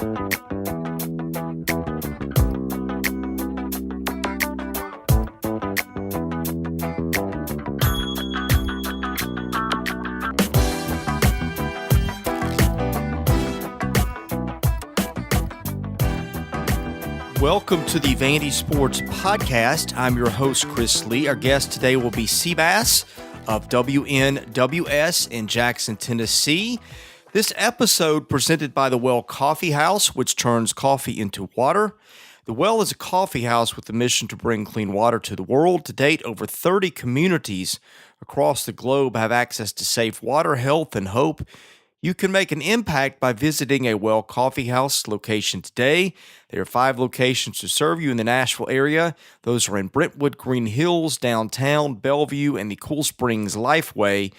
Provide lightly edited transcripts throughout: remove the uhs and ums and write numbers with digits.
Welcome to the Vandy Sports Podcast. I'm your host, Chris Lee. Our guest today will be Seabass of WNWS in Jackson, Tennessee. This episode presented by The Well Coffee House, which turns coffee into water. The Well is a coffee house with the mission to bring clean water to the world. To date, over 30 communities across the globe have access to safe water, health, and hope. You can make an impact by visiting a Well Coffee House location today. There are 5 locations to serve you in the Nashville area. Those are in Brentwood, Green Hills, downtown, Bellevue, and the Cool Springs Lifeway.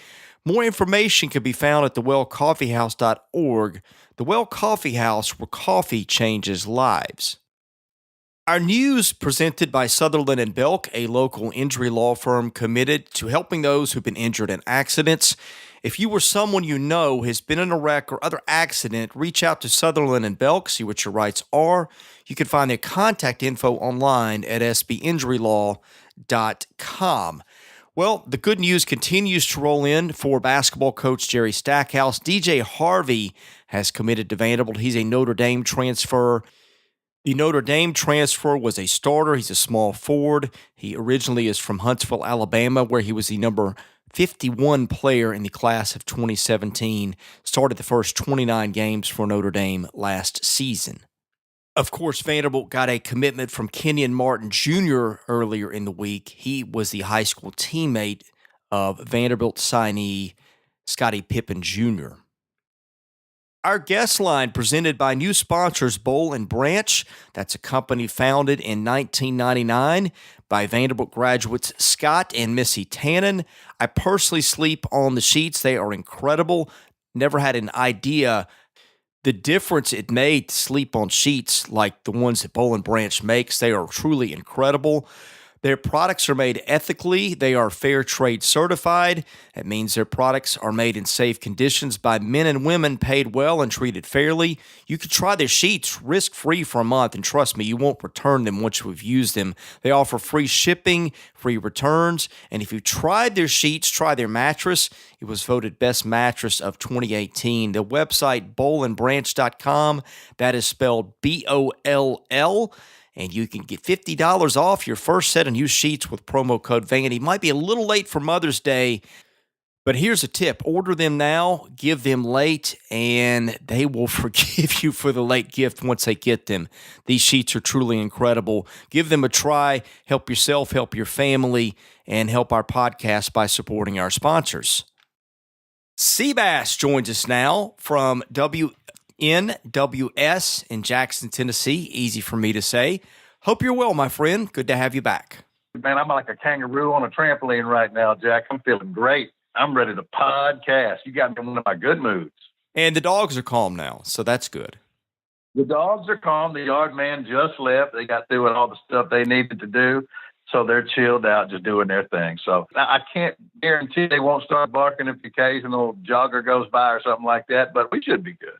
More information can be found at thewellcoffeehouse.org. The Well Coffee House, where coffee changes lives. Our news presented by Sutherland and Belk, a local injury law firm committed to helping those who've been injured in accidents. If you or someone you know has been in a wreck or other accident, reach out to Sutherland and Belk, see what your rights are. You can find their contact info online at sbinjurylaw.com. Well, the good news continues to roll in for basketball coach Jerry Stackhouse. DJ Harvey has committed to Vanderbilt. He's a Notre Dame transfer. The Notre Dame transfer was a starter. He's a small forward. He originally is from Huntsville, Alabama, where he was the number 51 player in the class of 2017, started the first 29 games for Notre Dame last season. Of course, Vanderbilt got a commitment from Kenyon Martin Jr. earlier in the week. He was the high school teammate of Vanderbilt signee Scottie Pippen Jr. Our guest line presented by new sponsors Boll and Branch. That's a company founded in 1999 by Vanderbilt graduates Scott and Missy Tannen. I personally sleep on the sheets. They are incredible. Never had an idea the difference it made to sleep on sheets like the ones that Boll and Branch makes. They are truly incredible. Their products are made ethically. They are fair trade certified. That means their products are made in safe conditions by men and women paid well and treated fairly. You can try their sheets risk-free for a month, and trust me, you won't return them once you've used them. They offer free shipping, free returns, and if you've tried their sheets, try their mattress. It was voted Best Mattress of 2018. The website, bollandbranch.com, that is spelled B-O-L-L. And you can get $50 off your first set of new sheets with promo code Vandy. Might be a little late for Mother's Day, but here's a tip. Order them now, give them late, and they will forgive you for the late gift once they get them. These sheets are truly incredible. Give them a try. Help yourself, help your family, and help our podcast by supporting our sponsors. Seabass joins us now from WNWS in Jackson, Tennessee. Easy for me to say. Hope you're well, my friend. Good to have you back. Man, I'm like a kangaroo on a trampoline right now, Jack. I'm feeling great. I'm ready to podcast. You got me in one of my good moods. And the dogs are calm now, so that's good. The dogs are calm. The yard man just left. They got through with all the stuff they needed to do, so they're chilled out, just doing their thing. So I can't guarantee they won't start barking if the occasional jogger goes by or something like that, but we should be good.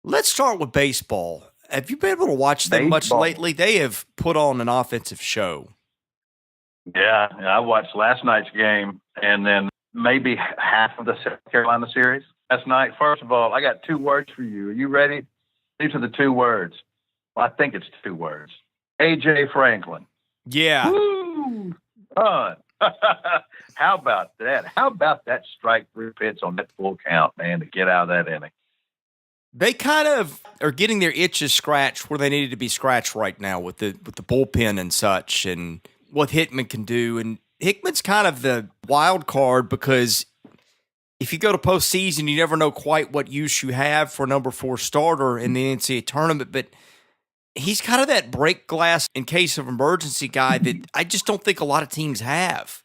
Let's start with baseball. Have you been able to watch them much lately? They have put on an offensive show. Yeah, I watched last night's game and then maybe half of the South Carolina series last night. First of all, I got 2 words for you. Are you ready? These are the 2 words. Well, I think it's 2 words. A.J. Franklin. Yeah. Woo! Fun. How about that? How about that strike 3 pitch on that full count, man, to get out of that inning? They kind of are getting their itches scratched where they needed to be scratched right now with the bullpen and such and what Hickman can do. And Hickman's kind of the wild card because if you go to postseason, you never know quite what use you have for number 4 starter in the NCAA tournament. But he's kind of that break glass in case of emergency guy that I just don't think a lot of teams have.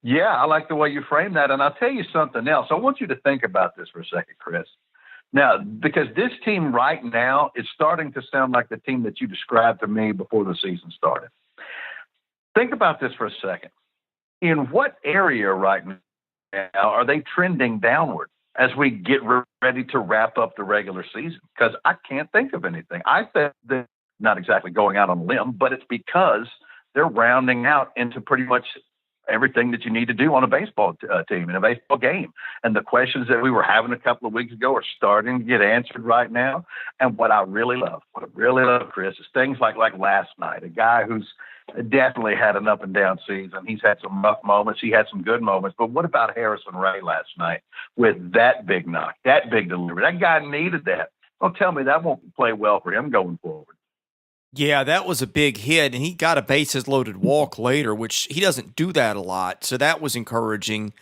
Yeah, I like the way you frame that. And I'll tell you something else. I want you to think about this for a second, Chris. Now, because this team right now is starting to sound like the team that you described to me before the season started. Think about this for a second. In what area right now are they trending downward? as we get ready to wrap up the regular season? Because I can't think of anything. I think that not exactly going out on a limb, but it's because they're rounding out into pretty much everything that you need to do on a baseball team in a baseball game. And the questions that we were having a couple of weeks ago are starting to get answered right now. And what I really love, Chris, is things like last night, a guy who's definitely had an up and down season. He's had some rough moments. He had some good moments. But what about Harrison Ray last night with that big knock, that big delivery? That guy needed that. Don't tell me that won't play well for him going forward. Yeah, that was a big hit, and he got a bases-loaded walk later, which he doesn't do that a lot, so that was encouraging.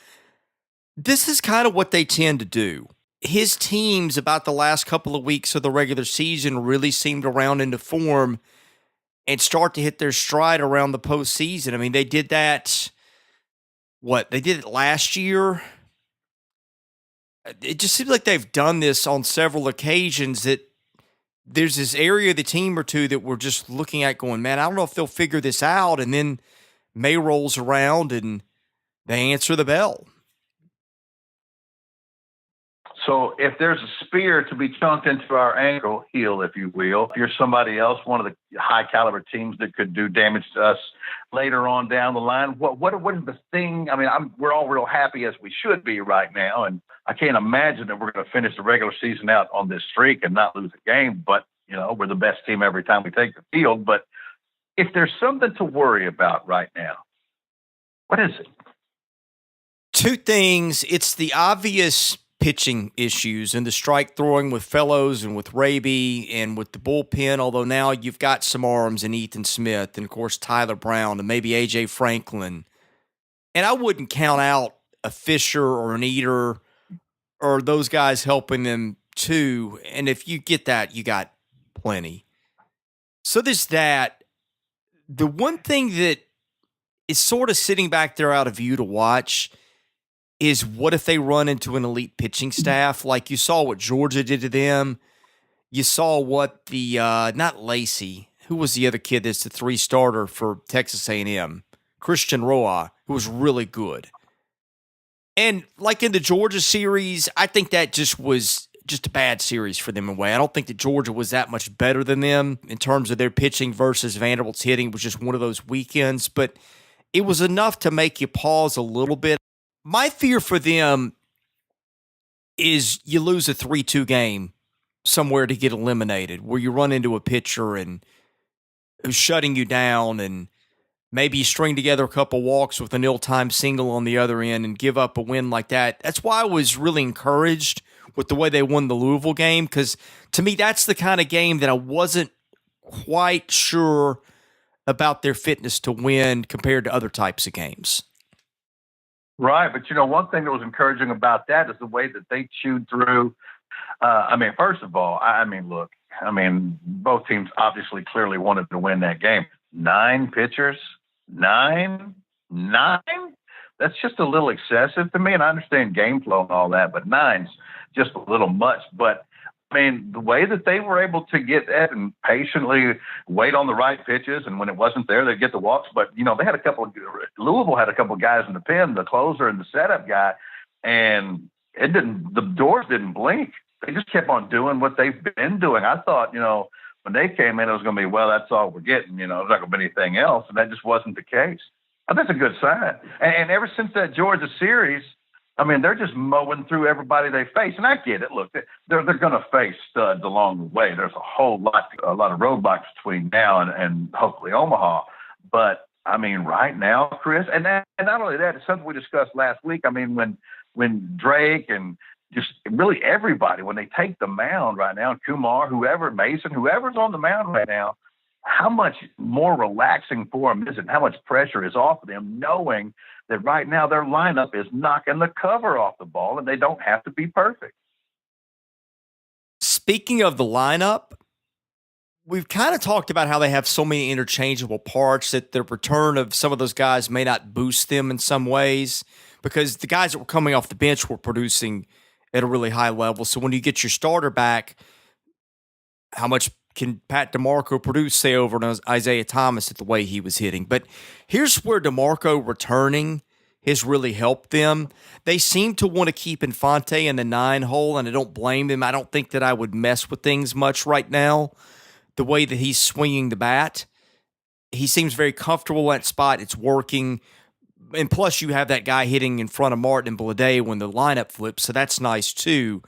This is kind of what they tend to do. His teams, about the last couple of weeks of the regular season, really seem to round into form and start to hit their stride around the postseason. I mean, they did that, they did it last year? It just seems like they've done this on several occasions that there's this area of the team or two that we're just looking at going, man, I don't know if they'll figure this out. And then May rolls around and they answer the bell. So if there's a spear to be chunked into our ankle, heel, if you will, if you're somebody else, one of the high caliber teams that could do damage to us later on down the line, what is the thing? I mean, we're all real happy as we should be right now. And I can't imagine that we're going to finish the regular season out on this streak and not lose a game. But, we're the best team every time we take the field. But if there's something to worry about right now, what is it? Two things. It's the obvious pitching issues and the strike throwing with Fellows and with Raby and with the bullpen, although now you've got some arms in Ethan Smith and, of course, Tyler Brown and maybe A.J. Franklin. And I wouldn't count out a Fisher or an Eater or those guys helping them too. And if you get that, you got plenty. So there's that. The one thing that is sort of sitting back there out of view to watch is what if they run into an elite pitching staff? Like you saw what Georgia did to them. You saw what the, not Lacey, who was the other kid that's the 3-starter for Texas A&M? Christian Roa, who was really good. And like in the Georgia series, I think that just was just a bad series for them in a way. I don't think that Georgia was that much better than them in terms of their pitching versus Vanderbilt's hitting. It was just one of those weekends. But it was enough to make you pause a little bit. My fear for them is you lose a 3-2 game somewhere to get eliminated, where you run into a pitcher and who's shutting you down, and maybe you string together a couple walks with an ill-timed single on the other end and give up a win like that. That's why I was really encouraged with the way they won the Louisville game, because to me that's the kind of game that I wasn't quite sure about their fitness to win compared to other types of games. Right. But, one thing that was encouraging about that is the way that they chewed through. First of all, look, both teams obviously clearly wanted to win that game. 9 pitchers, 9. That's just a little excessive to me. And I understand game flow and all that, but 9's just a little much. But the way that they were able to get that and patiently wait on the right pitches, and when it wasn't there, they'd get the walks. But, they had Louisville had a couple of guys in the pen, the closer and the setup guy, and the doors didn't blink. They just kept on doing what they've been doing. I thought, when they came in, it was going to be, well, that's all we're getting. There's not going to be anything else. And that just wasn't the case. That's a good sign. And ever since that Georgia series, they're just mowing through everybody they face. And I get it. Look, they're going to face studs along the way. There's a lot of roadblocks between now and hopefully Omaha. But, right now, Chris, and not only that, it's something we discussed last week. When Drake and just really everybody, when they take the mound right now, Kumar, Mason, whoever's on the mound right now, how much more relaxing for them is it? How much pressure is off of them knowing that right now their lineup is knocking the cover off the ball and they don't have to be perfect. Speaking of the lineup, we've kind of talked about how they have so many interchangeable parts that the return of some of those guys may not boost them in some ways, because the guys that were coming off the bench were producing at a really high level. So when you get your starter back, how much can Pat DeMarco produce, say, over Isaiah Thomas at the way he was hitting? But here's where DeMarco returning has really helped them. They seem to want to keep Infante in the 9 hole, and I don't blame them. I don't think that I would mess with things much right now, the way that he's swinging the bat. He seems very comfortable in that spot. It's working. And plus, you have that guy hitting in front of Martin and Blade when the lineup flips, so that's nice too.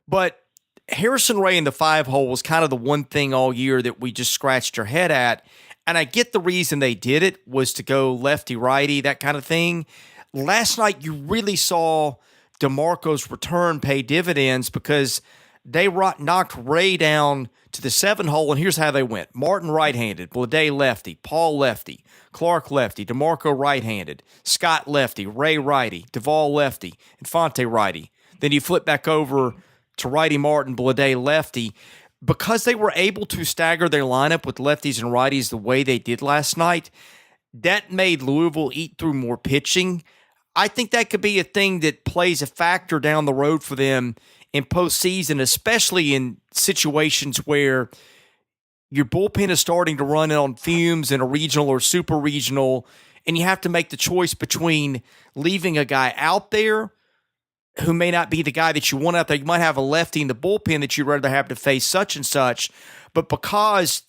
But Harrison Ray in the 5 hole was kind of the one thing all year that we just scratched our head at. And I get the reason they did it was to go lefty-righty, that kind of thing. Last night, you really saw DeMarco's return pay dividends because they knocked Ray down to the 7 hole, and here's how they went. Martin right-handed, Blade lefty, Paul lefty, Clark lefty, DeMarco right-handed, Scott lefty, Ray righty, Duvall lefty, Infante righty. Then you flip back over to righty Martin, Blade lefty. Because they were able to stagger their lineup with lefties and righties the way they did last night, that made Louisville eat through more pitching. I think that could be a thing that plays a factor down the road for them in postseason, especially in situations where your bullpen is starting to run on fumes in a regional or super regional, and you have to make the choice between leaving a guy out there who may not be the guy that you want out there. You might have a lefty in the bullpen that you'd rather have to face such and such, but because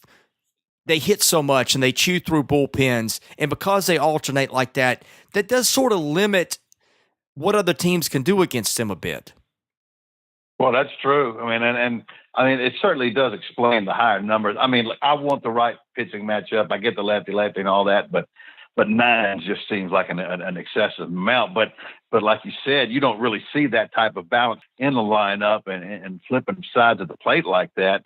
they hit so much and they chew through bullpens, and because they alternate like that, that does sort of limit what other teams can do against them a bit. Well, that's true. I mean, and it certainly does explain the higher numbers. I mean, I want the right pitching matchup. I get the lefty and all that, but 9 just seems like an excessive amount. But like you said, you don't really see that type of balance in the lineup and flipping sides of the plate like that,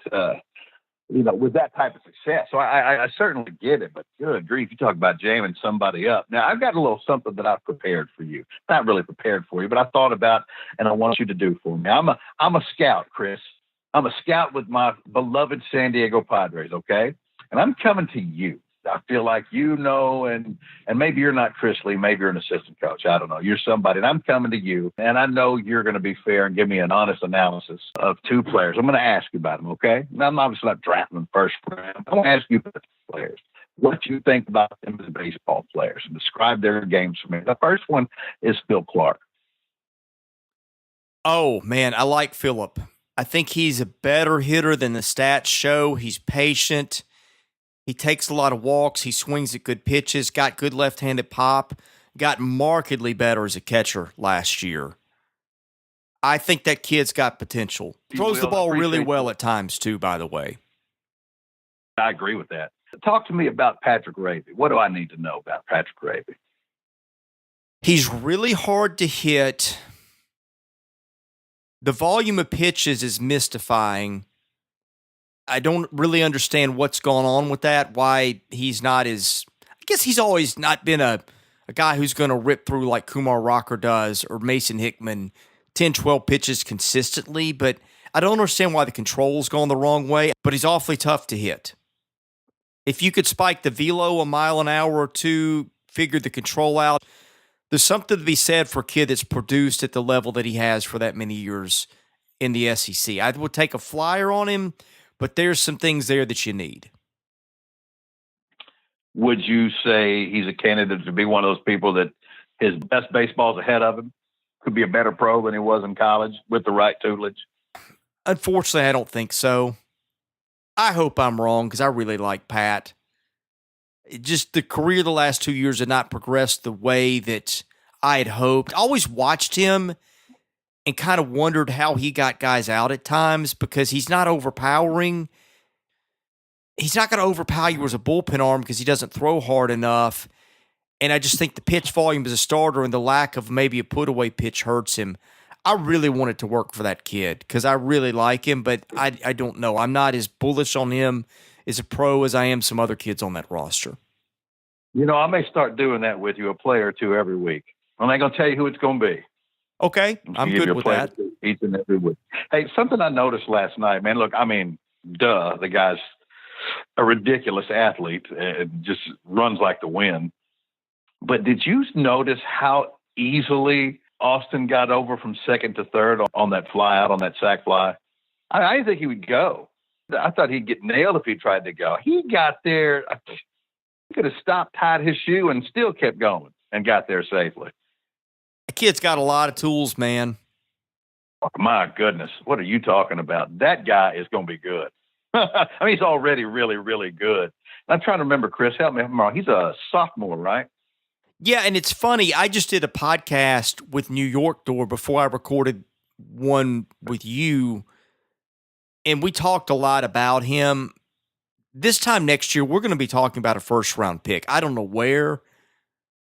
with that type of success. So I certainly get it, but good grief, you talk about jamming somebody up. Now, I've got a little something that I've prepared for you. Not really prepared for you, but I thought about and I want you to do for me. I'm a scout, Chris. I'm a scout with my beloved San Diego Padres, okay? And I'm coming to you. I feel like and maybe you're not Chris Lee, maybe you're an assistant coach. I don't know. You're somebody, and I'm coming to you, and I know you're going to be fair and give me an honest analysis of 2 players. I'm going to ask you about them, okay? Now, I'm obviously not drafting them first round. I'm going to ask you about the players, what you think about them as baseball players, and describe their games for me. The first one is Phil Clark. Oh, man, I like Phillip. I think he's a better hitter than the stats show. He's patient. He takes a lot of walks. He swings at good pitches, got good left-handed pop, got markedly better as a catcher last year. I think that kid's got potential. Throws the ball really well at times, too, by the way. I agree with that. Talk to me about Patrick Raby. What do I need to know about Patrick Raby? He's really hard to hit. The volume of pitches is mystifying. I don't really understand what's going on with that, why he's not as – I guess he's always not been a guy who's going to rip through like Kumar Rocker does or Mason Hickman, 10, 12 pitches consistently, but I don't understand why the control's gone the wrong way, but he's awfully tough to hit. If you could spike the velo a mile an hour or 2, figure the control out, there's something to be said for a kid that's produced at the level that he has for that many years in the SEC. I would take a flyer on him, but there's some things there that you need. Would you say he's a candidate to be one of those people that his best baseball's ahead of him? Could be a better pro than he was in college with the right tutelage? Unfortunately, I don't think so. I hope I'm wrong because I really like Pat. Just the career the last 2 years had not progressed the way that I had hoped. I always watched him and kind of wondered how he got guys out at times because he's not overpowering. He's not going to overpower you as a bullpen arm because he doesn't throw hard enough. And I just think the pitch volume as a starter and the lack of maybe a put-away pitch hurts him. I really wanted to work for that kid because I really like him, but I don't know. I'm not as bullish on him as a pro as I am some other kids on that roster. I may start doing that with you, a player or 2 every week. I'm not going to tell you who it's going to be. Okay, I'm good with that. Each and every week. Hey, something I noticed last night, man. Look, the guy's a ridiculous athlete. Just runs like the wind. But did you notice how easily Austin got over from second to third on that fly out, on that sac fly? I didn't think he would go. I thought he'd get nailed if he tried to go. He got there. He could have stopped, tied his shoe, and still kept going and got there safely. The kid's got a lot of tools, man. Oh, my goodness. What are you talking about? That guy is going to be good. I mean, he's already really, really good. I'm trying to remember, Chris, help me if I'm wrong. He's a sophomore, right? Yeah, and it's funny. I just did a podcast with New York Door before I recorded one with you, and we talked a lot about him. This time next year, we're going to be talking about a first-round pick. I don't know where,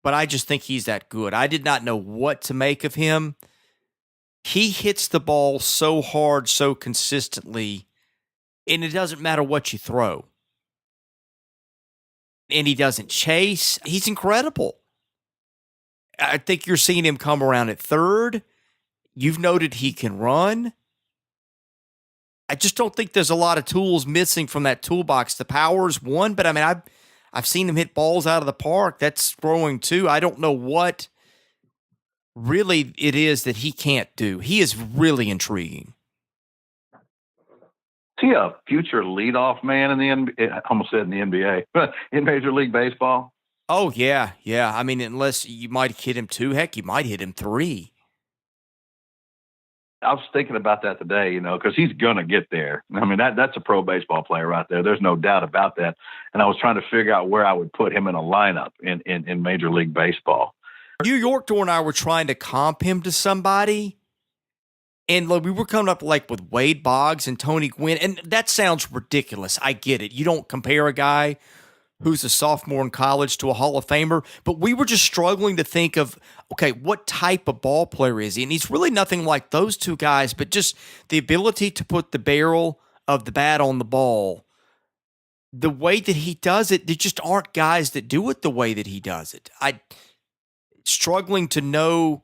but I just think he's that good. I did not know what to make of him. He hits the ball so hard, so consistently, and it doesn't matter what you throw. And he doesn't chase. He's incredible. I think you're seeing him come around at third. You've noted he can run. I just don't think there's a lot of tools missing from that toolbox. The power's one, but I mean, I've seen him hit balls out of the park. That's throwing too. I don't know what really it is that he can't do. He is really intriguing. Is he a future leadoff man in the NBA? I almost said in the NBA, but in Major League Baseball? Oh, yeah. Yeah. I mean, unless you might hit him 2, heck, you might hit him 3. I was thinking about that today, because he's going to get there. I mean, that's a pro baseball player right there. There's no doubt about that. And I was trying to figure out where I would put him in a lineup in Major League Baseball. New York Door and I were trying to comp him to somebody. And we were coming up with Wade Boggs and Tony Gwynn. And that sounds ridiculous. I get it. You don't compare a guy who's a sophomore in college to a Hall of Famer. But we were just struggling to think of, okay, what type of ball player is he? And he's really nothing like those two guys, but just the ability to put the barrel of the bat on the ball. The way that he does it, there just aren't guys that do it the way that he does it. I'm struggling to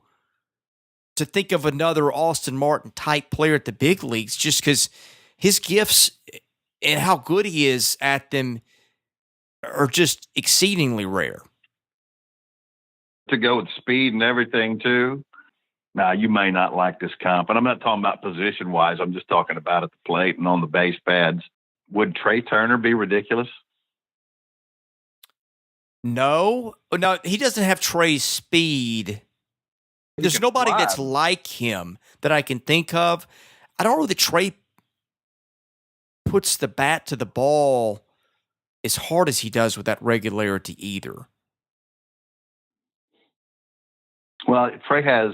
think of another Austin Martin type player at the big leagues, just because his gifts and how good he is at them are just exceedingly rare. To go with speed and everything too. Now, you may not like this comp, and I'm not talking about position wise. I'm just talking about at the plate and on the base pads. Would Trey Turner be ridiculous? No, he doesn't have Trey's speed. There's nobody that's like him that I can think of. I don't know that Trey puts the bat to the ball as hard as he does with that regularity either. Well, Trey has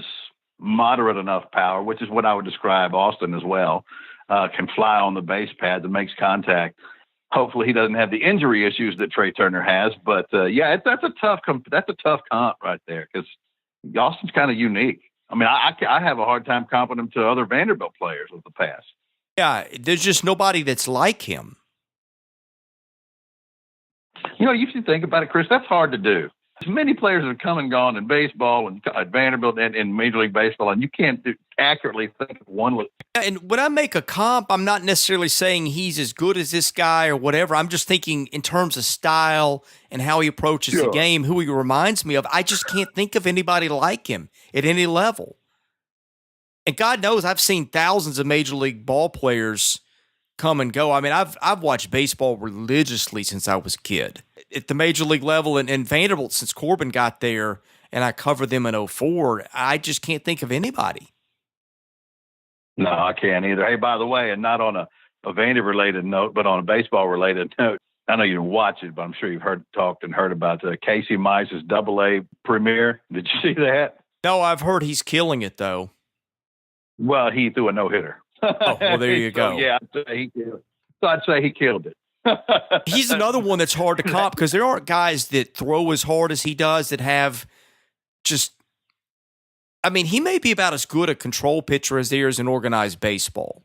moderate enough power, which is what I would describe Austin as well. Can fly on the base pads and makes contact. Hopefully, he doesn't have the injury issues that Trey Turner has. But that's a tough comp right there because Austin's kind of unique. I mean, I have a hard time comping him to other Vanderbilt players of the past. Yeah, there's just nobody that's like him. You should think about it, Chris. That's hard to do. Many players have come and gone in baseball and at Vanderbilt and in Major League Baseball, and you can't accurately think of one. And when I make a comp, I'm not necessarily saying he's as good as this guy or whatever. I'm just thinking in terms of style and how he approaches the game, who he reminds me of. I just can't think of anybody like him at any level. And God knows I've seen thousands of Major League ball players come and go. I mean, I've watched baseball religiously since I was a kid. At the Major League level and Vanderbilt since Corbin got there, and I covered them in 2004, I just can't think of anybody. No, I can't either. Hey, by the way, and not on a Vandy-related note, but on a baseball-related note, I know you didn't watch it, but I'm sure you've heard about Casey Mize's Double-A premiere. Did you see that? No, I've heard he's killing it, though. Well, he threw a no-hitter. Oh, well, there you go. Yeah, I'd say he killed it. He's another one that's hard to comp because there aren't guys that throw as hard as he does that have just – I mean, he may be about as good a control pitcher as there is in organized baseball.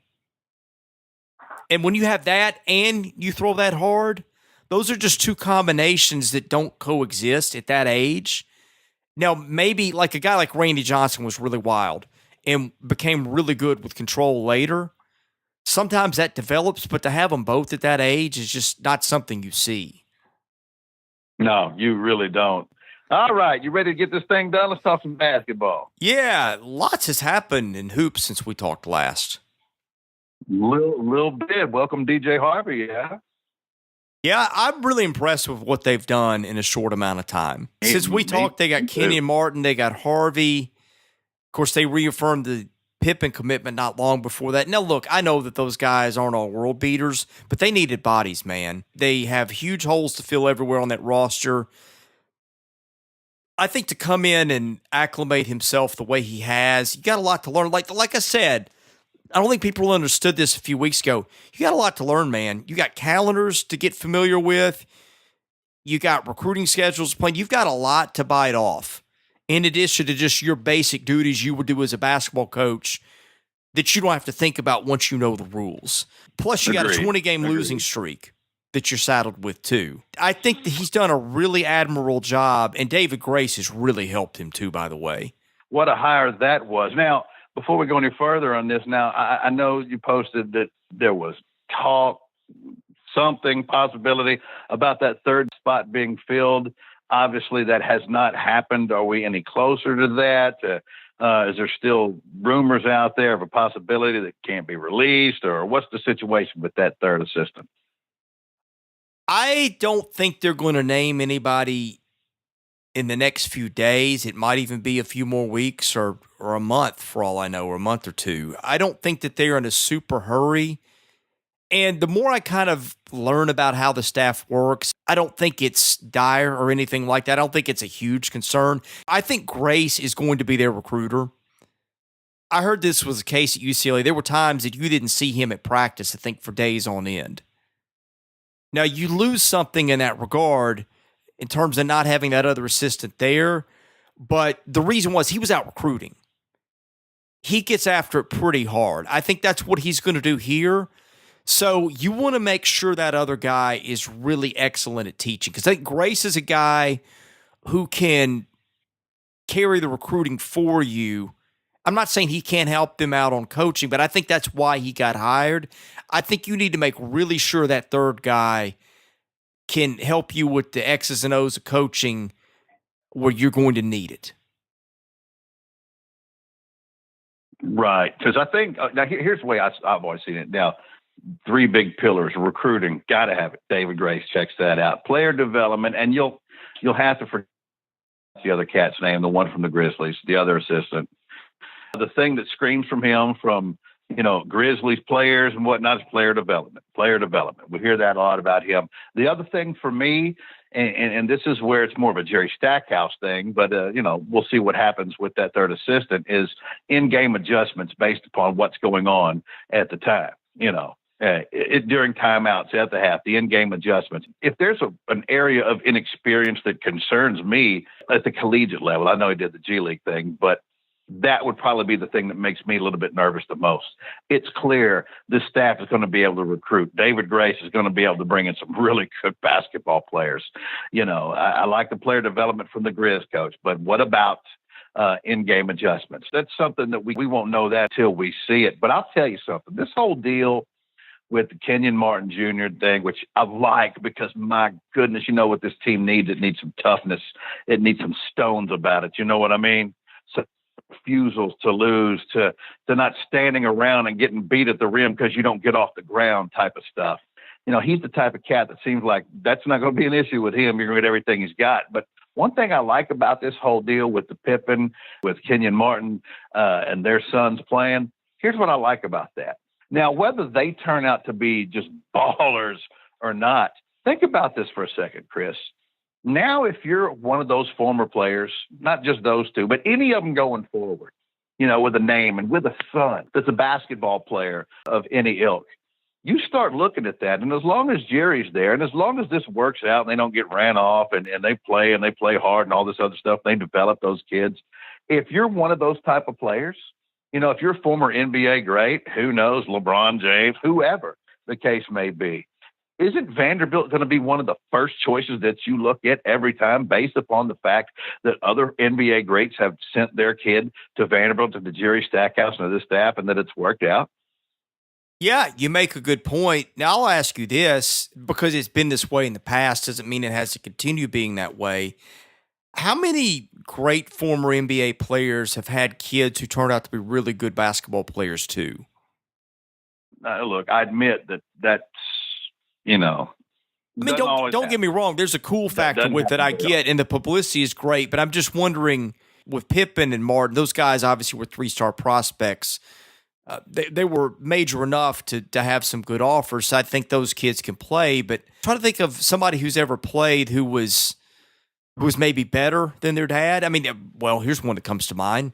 And when you have that and you throw that hard, those are just two combinations that don't coexist at that age. Now, maybe like a guy like Randy Johnson was really wild and became really good with control later. Sometimes that develops, but to have them both at that age is just not something you see. No, you really don't. All right, you ready to get this thing done? Let's talk some basketball. Yeah, lots has happened in hoops since we talked last. Little bit. Welcome, DJ Harvey, yeah? Yeah, I'm really impressed with what they've done in a short amount of time. Since we talked, they got Kenyon Martin, they got Harvey. Of course, they reaffirmed the Pippen commitment not long before that. Now, look, I know that those guys aren't all world beaters, but they needed bodies, man. They have huge holes to fill everywhere on that roster. I think to come in and acclimate himself the way he has, you got a lot to learn. Like I said, I don't think people understood this a few weeks ago. You got a lot to learn, man. You got calendars to get familiar with. You got recruiting schedules playing. You've got a lot to bite off, in addition to just your basic duties you would do as a basketball coach that you don't have to think about once you know the rules. Plus, you got a 20-game losing streak that you're saddled with, too. I think that he's done a really admirable job, and David Grace has really helped him, too, by the way. What a hire that was. Now, before we go any further on this, now, I know you posted that there was talk, possibility about that third spot being filled. Obviously, that has not happened. Are we any closer to that? Is there still rumors out there of a possibility that can't be released? Or what's the situation with that third assistant? I don't think they're going to name anybody in the next few days. It might even be a few more weeks or a month for all I know, or a month or two. I don't think that they're in a super hurry. And the more I kind of learn about how the staff works, I don't think it's dire or anything like that. I don't think it's a huge concern. I think Grace is going to be their recruiter. I heard this was the case at UCLA. There were times that you didn't see him at practice, I think, for days on end. Now, you lose something in that regard in terms of not having that other assistant there, but the reason was he was out recruiting. He gets after it pretty hard. I think that's what he's going to do here. So you want to make sure that other guy is really excellent at teaching, because I think Grace is a guy who can carry the recruiting for you. I'm not saying he can't help them out on coaching, but I think that's why he got hired. I think you need to make really sure that third guy can help you with the X's and O's of coaching where you're going to need it. Right. Because I think, now here's the way I've always seen it. Now, three big pillars: recruiting, got to have it. David Grace checks that out. Player development, and you'll have to forget the other cat's name, the one from the Grizzlies, the other assistant. The thing that screams from him, from Grizzlies players and whatnot, is player development. Player development. We hear that a lot about him. The other thing for me, and this is where it's more of a Jerry Stackhouse thing, but we'll see what happens with that third assistant, is in-game adjustments based upon what's going on at the time. During timeouts, at the half, the in-game adjustments. If there's an area of inexperience that concerns me at the collegiate level, I know he did the G League thing, but that would probably be the thing that makes me a little bit nervous the most. It's clear this staff is going to be able to recruit. David Grace is going to be able to bring in some really good basketball players. I like the player development from the Grizz coach, but what about in-game adjustments? That's something that we won't know that till we see it. But I'll tell you something. This whole deal with the Kenyon Martin Jr. thing, which I like, because my goodness, what this team needs? It needs some toughness. It needs some stones about it. You know what I mean? So refusals to lose, to not standing around and getting beat at the rim because you don't get off the ground type of stuff. He's the type of cat that seems like that's not going to be an issue with him. You're going to get everything he's got. But one thing I like about this whole deal with the Pippen, with Kenyon Martin and their sons playing, here's what I like about that. Now, whether they turn out to be just ballers or not, think about this for a second, Chris. Now, if you're one of those former players, not just those two, but any of them going forward, with a name and with a son that's a basketball player of any ilk, you start looking at that. And as long as Jerry's there, and as long as this works out and they don't get ran off and they play hard and all this other stuff, they develop those kids. If you're one of those type of players, if you're a former NBA great, who knows, LeBron James, whoever the case may be, isn't Vanderbilt going to be one of the first choices that you look at every time, based upon the fact that other NBA greats have sent their kid to Vanderbilt, to the Jerry Stackhouse and to the staff, and that it's worked out? Yeah, you make a good point. Now, I'll ask you this, because it's been this way in the past, doesn't mean it has to continue being that way. How many great former NBA players have had kids who turned out to be really good basketball players too? Look, I admit that's, I mean, don't get me wrong. There's a cool factor with it, I get, and the publicity is great, but I'm just wondering, with Pippen and Martin, those guys obviously were 3-star prospects. They were major enough to have some good offers. So I think those kids can play. But try to think of somebody who's ever played who was maybe better than their dad. I mean, well, here's one that comes to mind.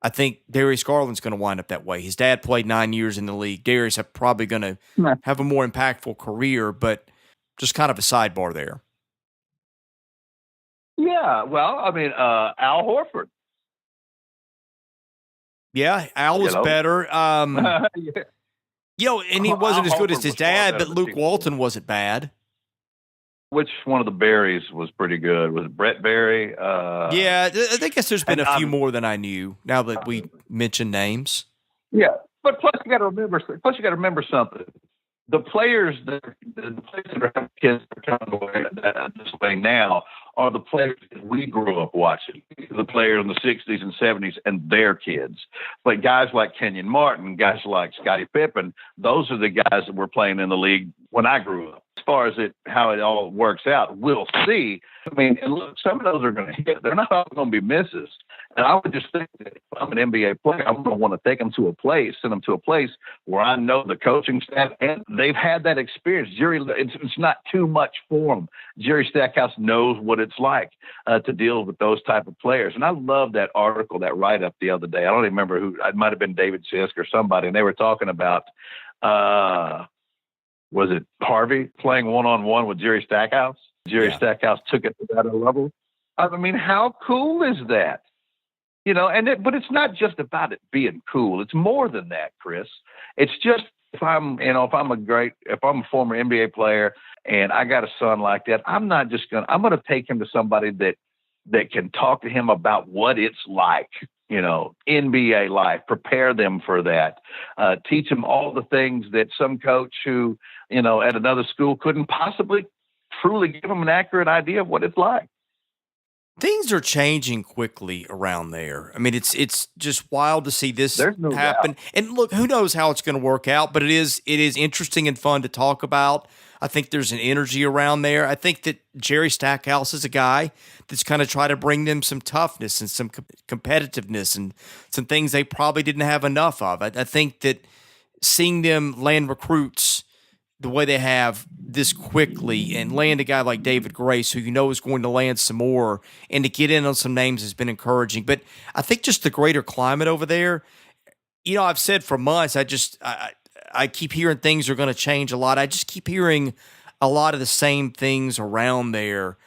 I think Darius Garland's going to wind up that way. His dad played 9 years in the league. Darius is probably going to have a more impactful career, but just kind of a sidebar there. Yeah, well, I mean, Al Horford. Yeah, Al was better. Yeah. And he wasn't as good as his dad, but Luke Walton wasn't bad. Which one of the Berries was pretty good? Was it Brett Berry? Yeah, I guess there's been a few more than I knew. Now that we mention names. Yeah, but plus you got to remember something. The players that are having kids that are coming away this way now are the players that we grew up watching. The players in the 60s and 70s and their kids. But guys like Kenyon Martin, guys like Scottie Pippen, those are the guys that were playing in the league when I grew up. As far as how it all works out, we'll see. I mean, and look, some of those are going to hit. They're not all going to be misses. And I would just think that if I'm an NBA player, I'm going to want to take them to a place, send them to a place where I know the coaching staff and they've had that experience. It's not too much for them. Jerry Stackhouse knows what it's like to deal with those type of players. And I love that article, that write-up the other day. I don't even remember who. It might have been David Sisk or somebody, and they were talking about was it Harvey playing one-on-one with Jerry Stackhouse? Jerry Stackhouse took it to that level. I mean, how cool is that? But it's not just about it being cool. It's more than that, Chris. It's just if I'm a former NBA player and I got a son like that, I'm going to take him to somebody that can talk to him about what it's like, NBA life, prepare them for that, teach them all the things that some coach who, at another school couldn't possibly truly give them an accurate idea of what it's like. Things are changing quickly around there. I mean, it's just wild to see this happen. Doubt. And look, who knows how it's going to work out, but it is interesting and fun to talk about. I think there's an energy around there. I think that Jerry Stackhouse is a guy that's kind of try to bring them some toughness and some competitiveness and some things they probably didn't have enough of. I think that seeing them land recruits the way they have this quickly and land a guy like David Grace, who is going to land some more, and to get in on some names has been encouraging. But I think just the greater climate over there, I've said for months, I keep hearing things are going to change a lot. I just keep hearing a lot of the same things around there.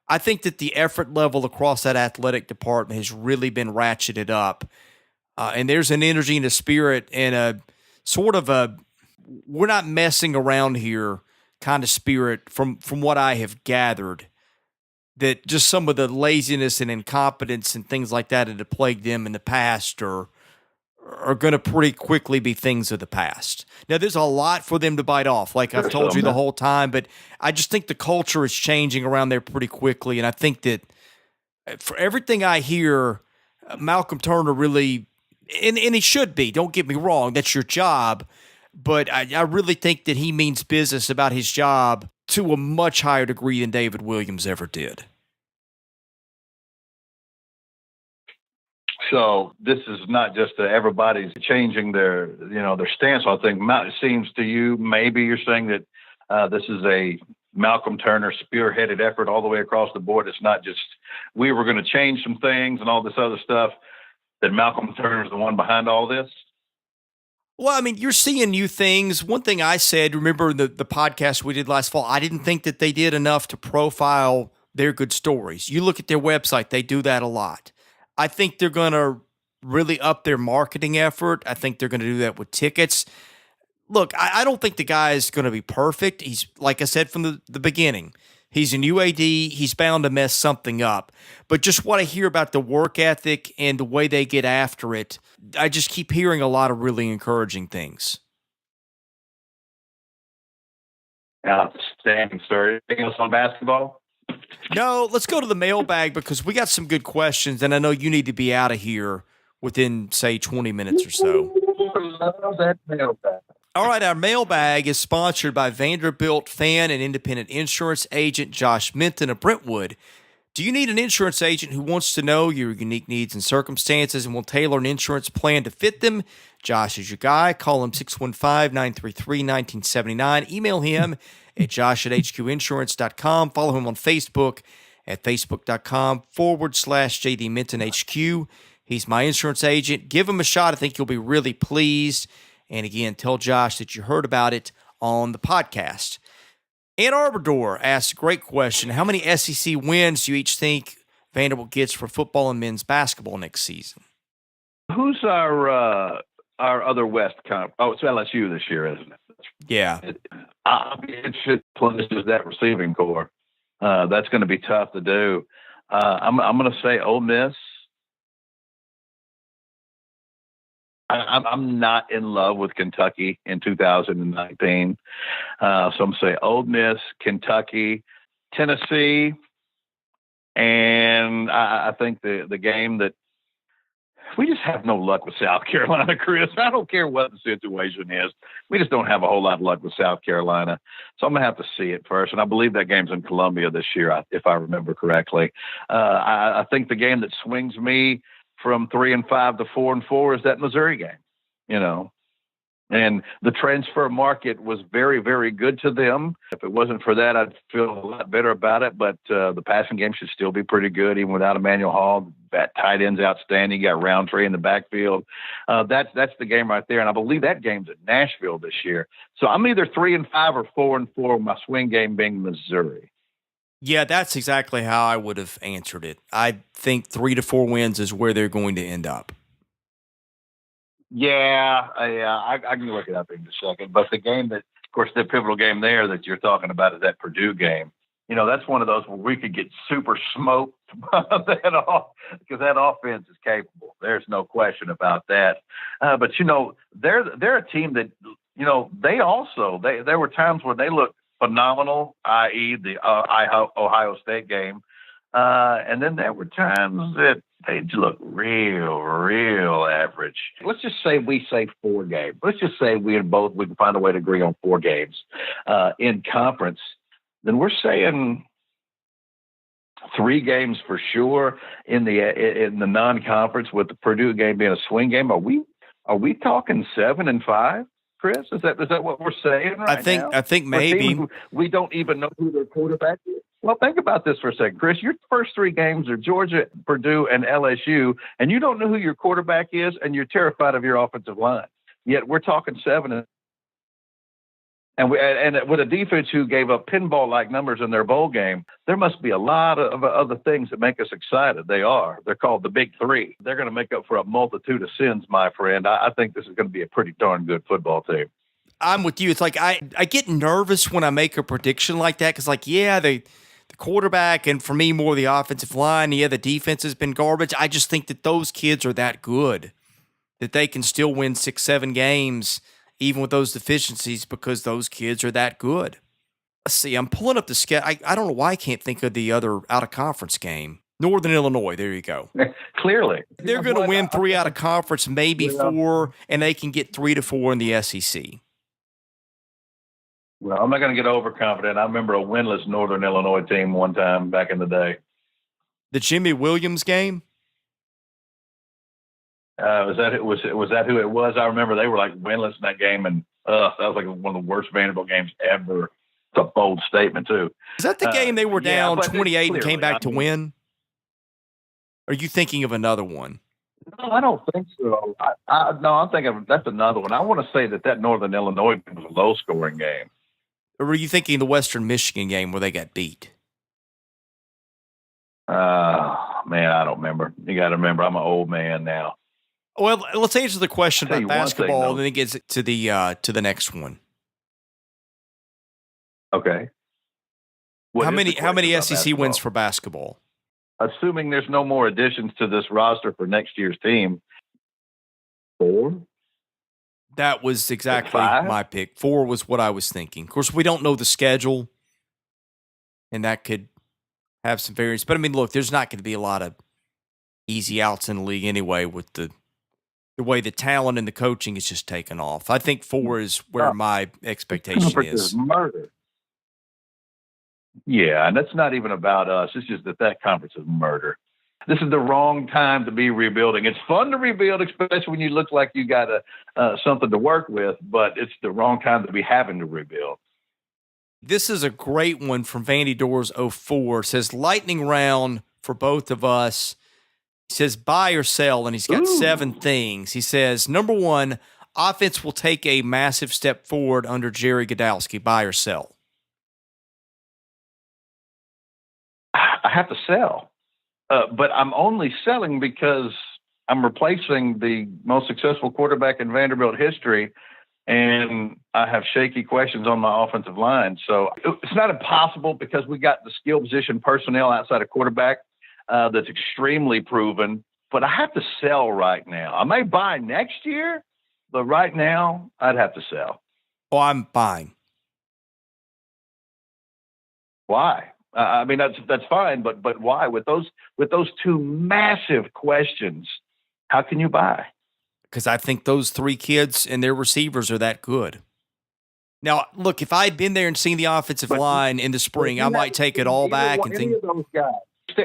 I think that the effort level across that athletic department has really been ratcheted up. And there's an energy and a spirit and a sort of a we're not messing around here kind of spirit from what I have gathered, that just some of the laziness and incompetence and things like that have plagued them in the past are going to pretty quickly be things of the past. Now, there's a lot for them to bite off, like I've told you the whole time, but I just think the culture is changing around there pretty quickly, and I think that for everything I hear, Malcolm Turner really, and he should be, don't get me wrong, that's your job, but I really think that he means business about his job to a much higher degree than David Williams ever did. So this is not just everybody's changing their stance. I think it seems to you, maybe you're saying that this is a Malcolm Turner spearheaded effort all the way across the board. It's not just we were going to change some things and all this other stuff, that Malcolm Turner is the one behind all this. Well, I mean, you're seeing new things. One thing I said, remember the podcast we did last fall, I didn't think that they did enough to profile their good stories. You look at their website, they do that a lot. I think they're going to really up their marketing effort. I think they're going to do that with tickets. Look, I don't think the guy is going to be perfect. He's, like I said from the beginning, he's a new AD. He's bound to mess something up. But just what I hear about the work ethic and the way they get after it, I just keep hearing a lot of really encouraging things. Outstanding, sir. Anything else on basketball? No, let's go to the mailbag because we got some good questions, and I know you need to be out of here within, say, 20 minutes or so. Love that mailbag. All right, our mailbag is sponsored by Vanderbilt fan and independent insurance agent Josh Minton of Brentwood. Do you need an insurance agent who wants to know your unique needs and circumstances and will tailor an insurance plan to fit them? Josh is your guy. Call him 615-933-1979. Email him at josh@hqinsurance.com. Follow him on Facebook at facebook.com/JD Minton HQ. He's my insurance agent. Give him a shot. I think you'll be really pleased. And again, tell Josh that you heard about it on the podcast. Ann Arbor asks a great question. How many SEC wins do you each think Vanderbilt gets for football and men's basketball next season? Who's our other West comp? Oh, it's LSU this year, isn't it? Yeah. It should plunge that receiving core. That's going to be tough to do. I'm going to say Ole Miss. I'm not in love with Kentucky in 2019. So I'm going to say Ole Miss, Kentucky, Tennessee, and I think the game that we just have no luck with South Carolina, Chris. I don't care what the situation is. We just don't have a whole lot of luck with South Carolina. So I'm going to have to see it first. And I believe that game's in Columbia this year, if I remember correctly. I think the game that swings me from 3-5 to 4-4 is that Missouri game, and the transfer market was very, very good to them. If it wasn't for that, I'd feel a lot better about it, but the passing game should still be pretty good, even without Emmanuel Hall. That tight end's outstanding. You got Roundtree in the backfield. That's the game right there, and I believe that game's at Nashville this year. So I'm either 3-5 or 4-4, my swing game being Missouri. Yeah, that's exactly how I would have answered it. I think 3 to 4 wins is where they're going to end up. Yeah, I can look it up in a second. But the game that, of course, the pivotal game there that you're talking about is that Purdue game. That's one of those where we could get super smoked because that offense is capable. There's no question about that. But they're a team that there were times where they looked phenomenal, i.e. the Ohio State game. And then there were times that they look real average. Let's just say we say 4 games. Let's just say we can find a way to agree on 4 games in conference. Then we're saying 3 games for sure in the non-conference, with the Purdue game being a swing game. Are we talking 7-5? Chris, is that what we're saying right now? I think maybe. We don't even know who their quarterback is. Well, think about this for a second, Chris. Your first 3 games are Georgia, Purdue, and LSU, and you don't know who your quarterback is, and you're terrified of your offensive line. Yet we're talking 7. And with a defense who gave up pinball-like numbers in their bowl game, there must be a lot of other things that make us excited. They're called the Big 3. They're going to make up for a multitude of sins, my friend. I think this is going to be a pretty darn good football team. I'm with you. It's like I get nervous when I make a prediction like that because, the quarterback and, for me, more the offensive line, the defense has been garbage. I just think that those kids are that good that they can still win 6-7 games even with those deficiencies, because those kids are that good. Let's see, I'm pulling up the schedule. I don't know why I can't think of the other out-of-conference game. Northern Illinois, there you go. Clearly. They're going to win 3 out of conference, maybe 4, and they can get 3 to 4 in the SEC. Well, I'm not going to get overconfident. I remember a winless Northern Illinois team one time back in the day. The Jimmy Williams game? Was that who it was? I remember they were winless in that game, and that was one of the worst Vanderbilt games ever. It's a bold statement too. Is that the game they were down 28 and came back to win? Are you thinking of another one? No, I don't think so. No, I'm thinking that's another one. I want to say that Northern Illinois game was a low-scoring game. Or were you thinking the Western Michigan game where they got beat? Man, I don't remember. You got to remember, I'm an old man now. Well, let's answer the question about basketball, and then it gets to the next one. Okay. How many SEC wins for basketball? Assuming there's no more additions to this roster for next year's team, 4. That was exactly my pick. 4 was what I was thinking. Of course, we don't know the schedule, and that could have some variance. But, look, there's not going to be a lot of easy outs in the league anyway with the way the talent and the coaching is just taken off. I think 4 is where my expectation is. Murder. Yeah, and that's not even about us. It's just that conference is murder. This is the wrong time to be rebuilding. It's fun to rebuild, especially when you look like you got something to work with, but it's the wrong time to be having to rebuild. This is a great one from Vandy Doors 04. It says lightning round for both of us. He says buy or sell, and he's got 7 things. He says, number 1, offense will take a massive step forward under Jerry Godowski. Buy or sell? I have to sell. But I'm only selling because I'm replacing the most successful quarterback in Vanderbilt history, and I have shaky questions on my offensive line. So it's not impossible because we got the skill position personnel outside of quarterback that's extremely proven. But I have to sell right now. I may buy next year, but right now I'd have to sell. Oh, I'm buying. Why? I mean, that's fine, but why? With those 2 massive questions, how can you buy? Because I think those 3 kids and their receivers are that good. Now, look, if I had been there and seen the offensive line in the spring, I might take it all back and think. Of those guys.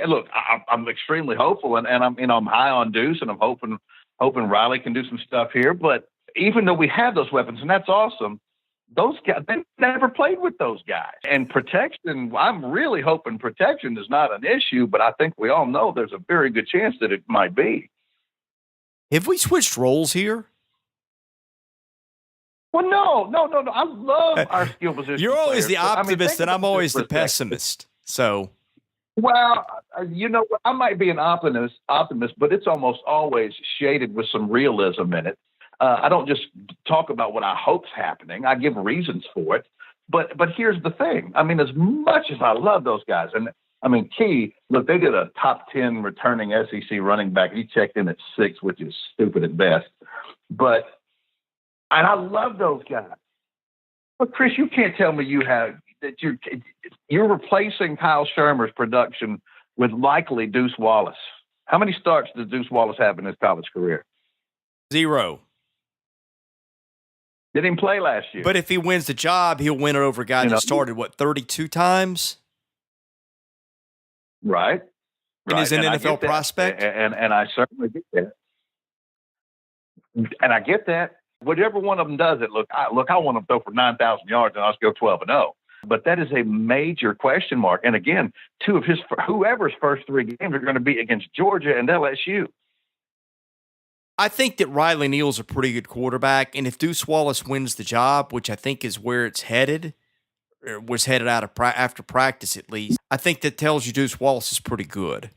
Look, I'm extremely hopeful, and I'm high on Deuce, and I'm hoping Riley can do some stuff here. But even though we have those weapons, and that's awesome. Those guys, they never played with those guys. And protection, I'm really hoping protection is not an issue, but I think we all know there's a very good chance that it might be. Have we switched roles here? Well, no. I love our skill position. You're always players, the optimist, and I'm always the pessimist. So, well, you know, I might be an optimist, but it's almost always shaded with some realism in it. I don't just talk about what I hope's happening. I give reasons for it. But here's the thing. I mean, as much as I love those guys, and I mean, Key, look, they did a top 10 returning SEC running back. He checked in at 6, which is stupid at best. And I love those guys. But Chris, you can't tell me you're replacing Kyle Shermer's production with likely Deuce Wallace. How many starts does Deuce Wallace have in his college career? 0. Didn't even play last year. But if he wins the job, he'll win it over a guy that started, 32 times? Right. And is an NFL prospect? And I certainly get that. And I get that. Whichever one of them does it, look, I want to throw for 9,000 yards and I'll just go 12-0. But that is a major question mark. And again, whoever's first 3 games are going to be against Georgia and LSU. I think that Riley Neal's a pretty good quarterback, and if Deuce Wallace wins the job, which I think is where it's headed, or was headed out of after practice at least, I think that tells you Deuce Wallace is pretty good.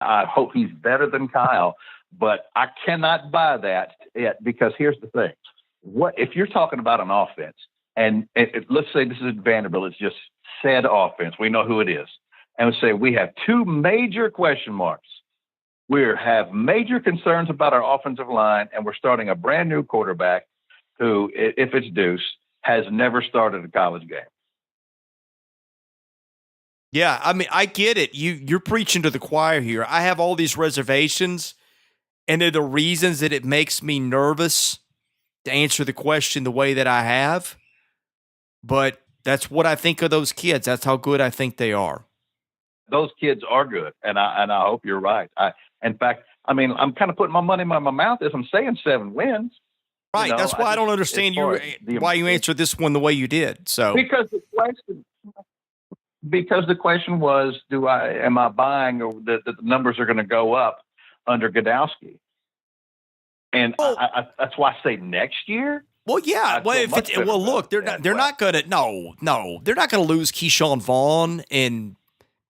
I hope he's better than Kyle, but I cannot buy that yet because here's the thing. What if you're talking about an offense, and let's say this is Vanderbilt, it's just said offense. We know who it is. And we say we have 2 major question marks. We have major concerns about our offensive line, and we're starting a brand new quarterback who, if it's Deuce, has never started a college game. Yeah, I mean, I get it. You're preaching to the choir here. I have all these reservations, and they're the reasons that it makes me nervous to answer the question the way that I have. But that's what I think of those kids. That's how good I think they are. Those kids are good, and I hope you're right. In fact, I mean, I'm kind of putting my money where my mouth is. I'm saying 7 wins. Right. You know, that's why I don't understand why you answered this one the way you did. So because the question was, am I buying or that the numbers are going to go up under Godowski? And that's why I say next year. Well, yeah. Look, they're not going to lose Keyshawn Vaughn and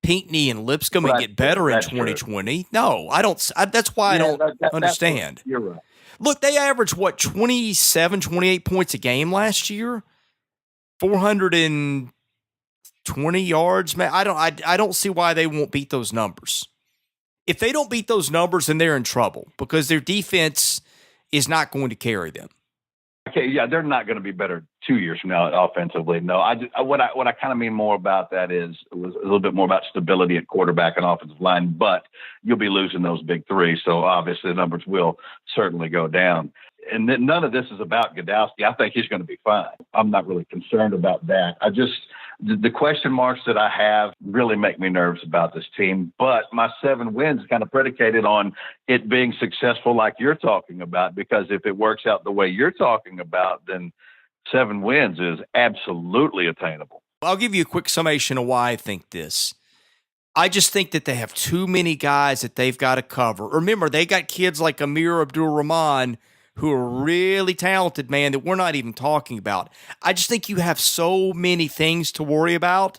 Pinckney and Lipscomb and get better in 2020. True. No, I don't. That's why I don't understand. You're right. Look, they averaged, 27, 28 points a game last year? 420 yards? Man, I don't see why they won't beat those numbers. If they don't beat those numbers, then they're in trouble because their defense is not going to carry them. Okay, yeah, they're not going to be better 2 years from now offensively. No, what I kind of mean more about that is it was a little bit more about stability at quarterback and offensive line, but you'll be losing those big 3, so obviously the numbers will certainly go down. And none of this is about Godowski. I think he's going to be fine. I'm not really concerned about that. The question marks that I have really make me nervous about this team, but my 7 wins kind of predicated on it being successful like you're talking about, because if it works out the way you're talking about, then 7 wins is absolutely attainable. I'll give you a quick summation of why I think this. I just think that they have too many guys that they've got to cover. Remember, they got kids like Amir Abdul-Rahman who are really talented, man, that we're not even talking about. I just think you have so many things to worry about,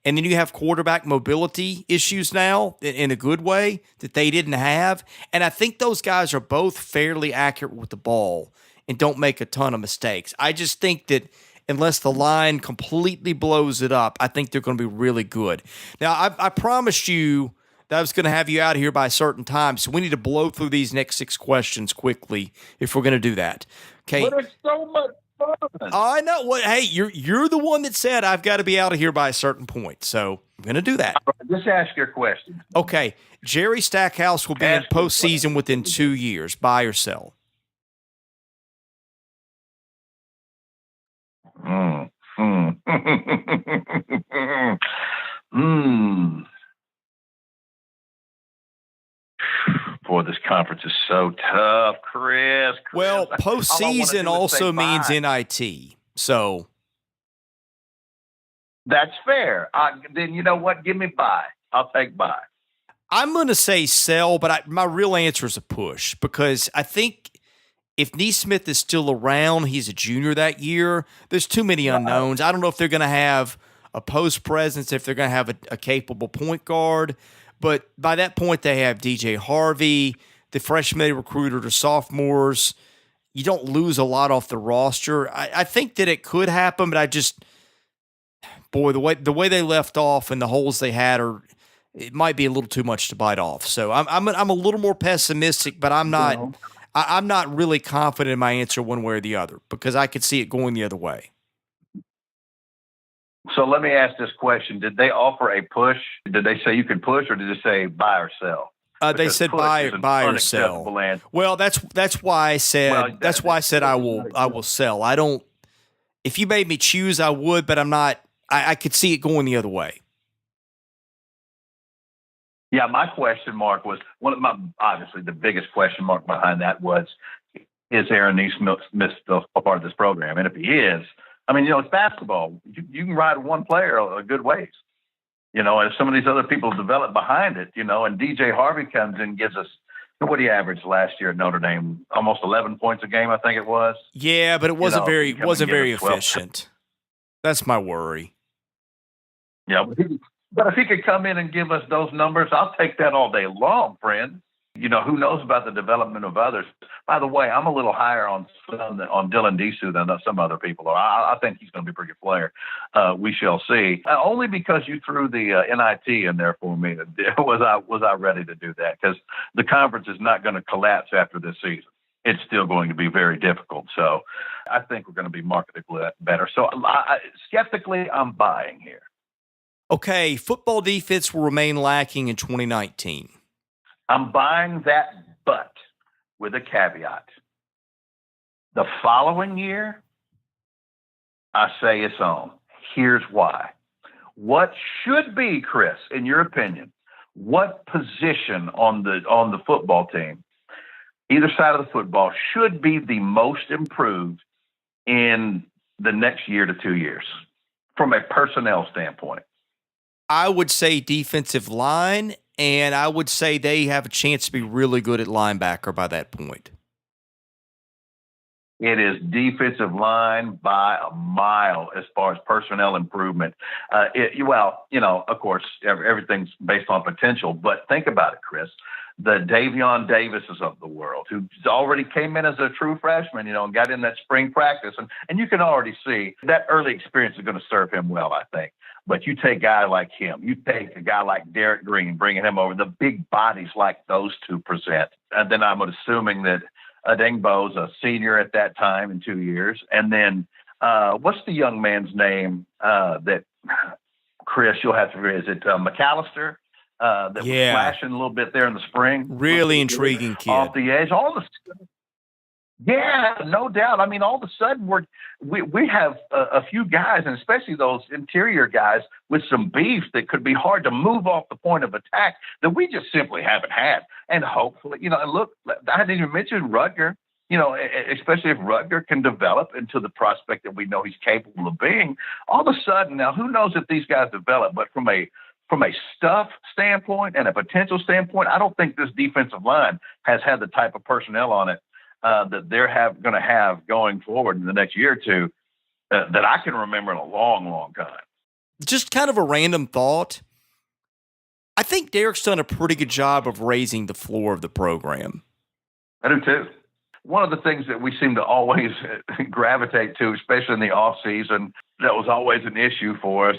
and then you have quarterback mobility issues now in a good way that they didn't have. And I think those guys are both fairly accurate with the ball and don't make a ton of mistakes. I just think that unless the line completely blows it up, I think they're going to be really good. Now, I promised you that I was going to have you out here by a certain time, so we need to blow through these next 6 questions quickly if we're going to do that. Okay. But it's so much fun. I know. What? Hey, you're the one that said I've got to be out of here by a certain point, so I'm going to do that. Just ask your question. Okay. Jerry Stackhouse will be in postseason within 2 years. Buy or sell? Boy, this conference is so tough, Chris. Well, postseason also means NIT, so that's fair. Then you know what? Give me buy. I'll take buy. I'm going to say sell, but my real answer is a push, because I think if Neesmith is still around, he's a junior that year, there's too many unknowns. I don't know if they're going to have a post presence, if they're going to have a capable point guard. But by that point, they have DJ Harvey, the freshman they recruited are sophomores. You don't lose a lot off the roster. I think that it could happen, but the way they left off and the holes they had it might be a little too much to bite off. So I'm a little more pessimistic, but I'm not. No. I'm not really confident in my answer one way or the other, because I could see it going the other way. So let me ask this question. Did they offer a push? Did they say you could push, or did they say buy or sell? They said buy or sell. Answer. Well, that's why I said I will sell. I don't. If you made me choose, I would, but I'm not. I could see it going the other way. Yeah, my question mark was obviously the biggest question mark behind that was, is Aaron Neesmith still a part of this program? And if he is, I mean, it's basketball. You can ride one player a good ways, and some of these other people develop behind it, and DJ Harvey comes in and gives us, what he averaged last year at Notre Dame, almost 11 points a game, I think it was. Yeah, but it wasn't very efficient. That's my worry. Yeah, but if he could come in and give us those numbers, I'll take that all day long, friend. Who knows about the development of others? By the way, I'm a little higher on Dylan Disu than some other people are. I think he's going to be a pretty good player. We shall see. Only because you threw the NIT in there for me, was I ready to do that? Because the conference is not going to collapse after this season. It's still going to be very difficult. So I think we're going to be markedly better. So skeptically, I'm buying here. Okay, football defense will remain lacking in 2019. I'm buying that, but with a caveat. The following year, I say it's on. Here's why. What should be, Chris, in your opinion, what position on the football team, either side of the football, should be the most improved in the next year to 2 years from a personnel standpoint? I would say defensive line, and I would say they have a chance to be really good at linebacker by that point. It is defensive line by a mile as far as personnel improvement. Of course, everything's based on potential, but think about it, Chris. The Davion Davises of the world, who already came in as a true freshman, and got in that spring practice. And you can already see that early experience is going to serve him well, I think. But you take a guy like him, you take a guy like Derek Green, bringing him over, the big bodies like those two present. And then I'm assuming that Adengbo's a senior at that time in 2 years. And then what's the young man's name that, Chris, you'll have to read? Is it McAllister? That was flashing a little bit there in the spring. Really intriguing kid. Off the edge. Yeah, no doubt. I mean, all of a sudden we have a few guys, and especially those interior guys with some beef that could be hard to move off the point of attack that we just simply haven't had. And hopefully, and look, I didn't even mention Rutger. Especially if Rutger can develop into the prospect that we know he's capable of being. All of a sudden, now who knows if these guys develop? But from a stuff standpoint and a potential standpoint, I don't think this defensive line has had the type of personnel on it that they're going to have going forward in the next year or two that I can remember in a long, long time. Just kind of a random thought. I think Derek's done a pretty good job of raising the floor of the program. I do too. One of the things that we seem to always gravitate to, especially in the off season, that was always an issue for us,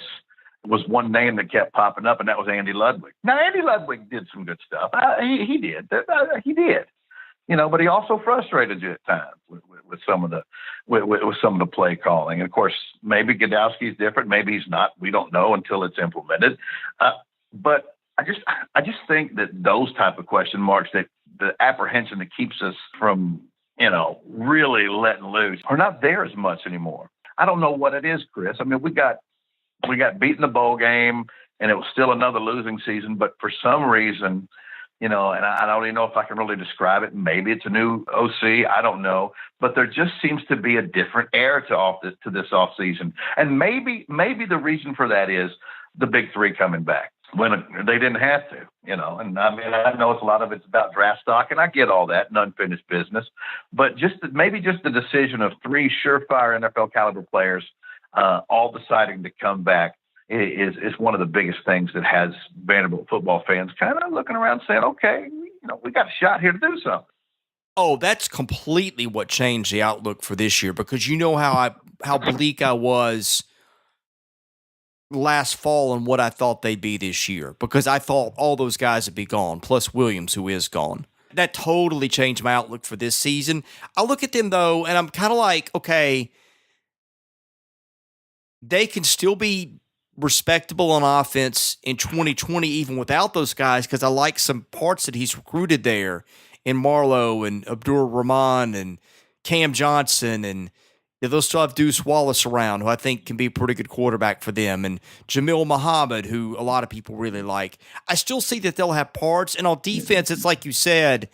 was one name that kept popping up, and that was Andy Ludwig. Now, Andy Ludwig did some good stuff. He did. He did. But he also frustrated you at times with some of the play calling. And of course, maybe Godowski's different. Maybe he's not. We don't know until it's implemented. But I just think that those type of question marks, that the apprehension that keeps us from really letting loose, are not there as much anymore. I don't know what it is, Chris. I mean, we got beat in the bowl game, and it was still another losing season. But for some reason, and I don't even know if I can really describe it. Maybe it's a new OC. I don't know. But there just seems to be a different air to this offseason. And maybe the reason for that is the big three coming back when they didn't have to, And I mean, I know a lot of it's about draft stock, and I get all that and unfinished business. But maybe just the decision of three surefire NFL caliber players all deciding to come back is one of the biggest things that has Vanderbilt football fans kind of looking around saying, okay, we got a shot here to do something. Oh, that's completely what changed the outlook for this year, because how bleak I was last fall and what I thought they'd be this year, because I thought all those guys would be gone, plus Williams, who is gone. That totally changed my outlook for this season. I look at them, though, and I'm kind of like, okay, they can still be respectable on offense in 2020, even without those guys, because I like some parts that he's recruited there in Marlowe and Abdur Rahman and Cam Johnson, and they'll still have Deuce Wallace around, who I think can be a pretty good quarterback for them, and Jamil Muhammad, who a lot of people really like. I still see that they'll have parts, and on defense, it's like you said,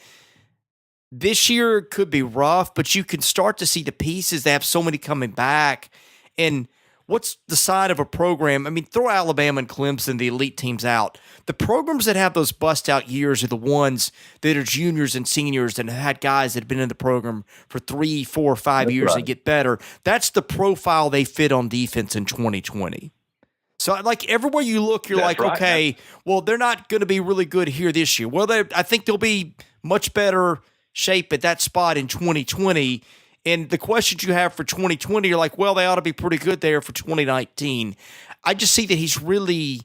this year could be rough, but you can start to see the pieces. They have so many coming back, and what's the side of a program? I mean, throw Alabama and Clemson, the elite teams, out. The programs that have those bust-out years are the ones that are juniors and seniors and have had guys that have been in the program for 3, 4, 5 years right. and get better. That's the profile they fit on defense in 2020. So, like, everywhere you look, you're like, right. okay, well, they're not going to be really good here this year. Well, I think they'll be much better shape at that spot in 2020. And the questions you have for 2020, you're like, well, they ought to be pretty good there for 2019. I just see that he's really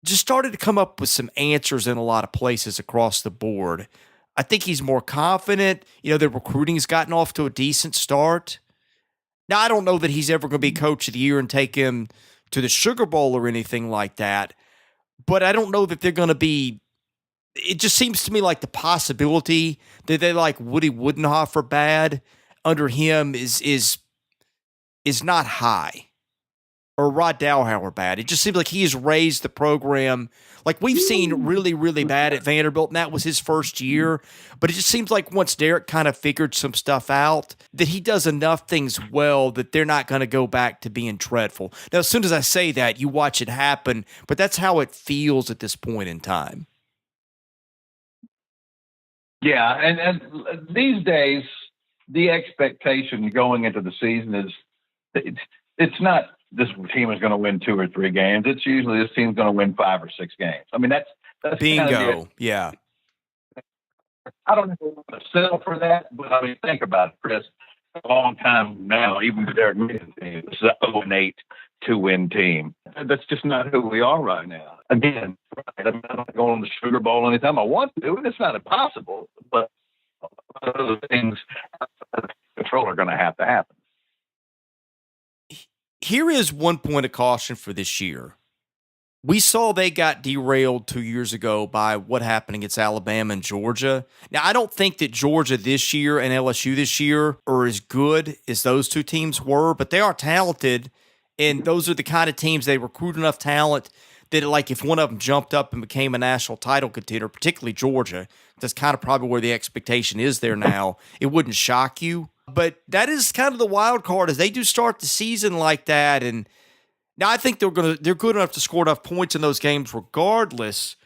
just started to come up with some answers in a lot of places across the board. I think he's more confident. The recruiting's gotten off to a decent start. Now, I don't know that he's ever going to be coach of the year and take him to the Sugar Bowl or anything like that, but I don't know that they're going to be. It just seems to me like the possibility that they like Woody Woodenhofer bad under him is not high, or Rod Dowhauer bad. It just seems like he has raised the program. Like, we've seen really, really bad at Vanderbilt, and that was his first year. But it just seems like once Derek kind of figured some stuff out, that he does enough things well that they're not going to go back to being dreadful. Now, as soon as I say that, you watch it happen, but that's how it feels at this point in time. Yeah, and these days, the expectation going into the season is it's not this team is going to win 2 or 3 games. It's usually this team's going to win 5 or 6 games. I mean, that's bingo. Kind of yeah. I don't want to settle for that, but I mean, think about it, Chris. A long time now, even with Derek Meehan's team, it's an 0-8 2-win team. That's just not who we are right now. Again, I'm not going to the Sugar Bowl anytime I want to, and it's not impossible, but other things control are going to happen. Here is one point of caution for this year. We saw they got derailed 2 years ago by what happened against Alabama and Georgia. Now, I don't think that Georgia this year and LSU this year are as good as those two teams were, but they are talented, and those are the kind of teams they recruit enough talent that, like, if one of them jumped up and became a national title contender, particularly Georgia, that's kind of probably where the expectation is there now, it wouldn't shock you. But that is kind of the wild card as they do start the season like that, and now I think they're good enough to score enough points in those games regardless.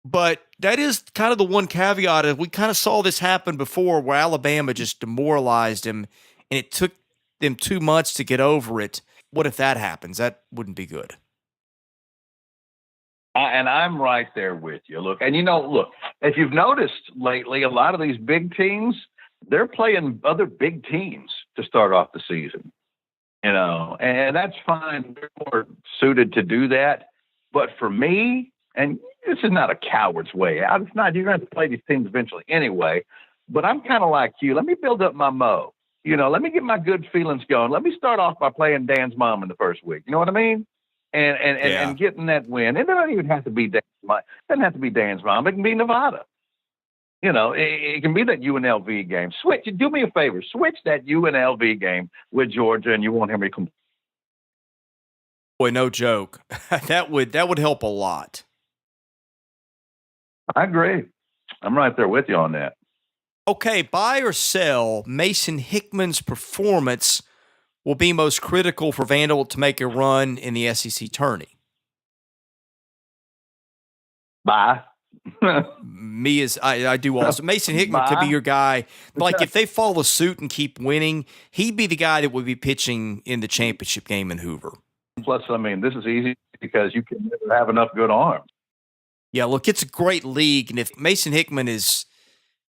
But that is kind of the one caveat. We kind of saw this happen before where Alabama just demoralized them and it took them 2 months to get over it. What if that happens? That wouldn't be good. And I'm right there with you. Look, if you've noticed lately, a lot of these big teams, they're playing other big teams to start off the season. And that's fine. They're more suited to do that. But for me, and this is not a coward's way out. It's not. You're going to play these teams eventually anyway. But I'm kind of like you. Let me build up my mo. Let me get my good feelings going. Let me start off by playing Dan's mom in the first week. You know what I mean? And getting that win. It doesn't even have to be Dan's mom. It doesn't have to be Dan's mom. It can be Nevada. It can be that UNLV game. Do me a favor. Switch that UNLV game with Georgia, and you won't have me complain. Boy, no joke. That would help a lot. I agree. I'm right there with you on that. Okay, buy or sell, Mason Hickman's performance will be most critical for Vanderbilt to make a run in the SEC tourney. Buy. I do also. Mason Hickman could be your guy. Like, if they follow suit and keep winning, he'd be the guy that would be pitching in the championship game in Hoover. Plus, this is easy because you can never have enough good arms. Yeah, look, it's a great league, and if Mason Hickman is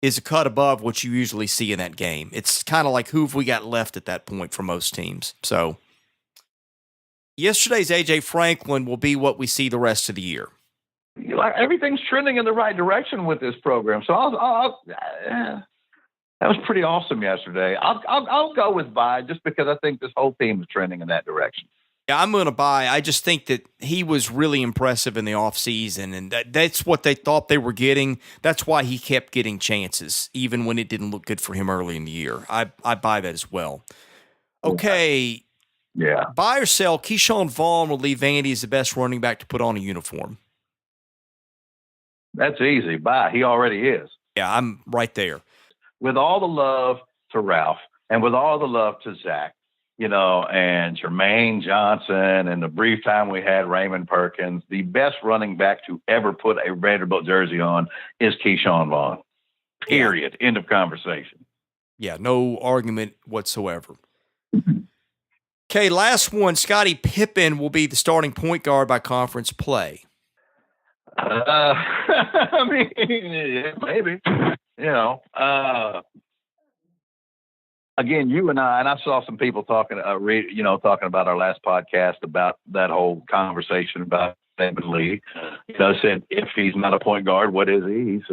a cut above what you usually see in that game, it's kind of like who have we got left at that point for most teams. So, yesterday's A.J. Franklin will be what we see the rest of the year. Everything's trending in the right direction with this program. So that was pretty awesome yesterday. I'll go with buy just because I think this whole team is trending in that direction. Yeah, I'm going to buy. I just think that he was really impressive in the offseason, and that's what they thought they were getting. That's why he kept getting chances, even when it didn't look good for him early in the year. I buy that as well. Okay. Yeah. Buy or sell, Keyshawn Vaughn will leave Vandy as the best running back to put on a uniform. That's easy. Buy. He already is. Yeah, I'm right there. With all the love to Ralph and with all the love to Zach, and Jermaine Johnson and the brief time we had Raymond Perkins, the best running back to ever put a Vanderbilt jersey on is Keyshawn Vaughn. Period. End of conversation. Yeah, no argument whatsoever. Okay, last one. Scottie Pippen will be the starting point guard by conference play. Maybe. Again, you and I saw some people talking about our last podcast about that whole conversation about David Lee. Said if he's not a point guard, what is he? He's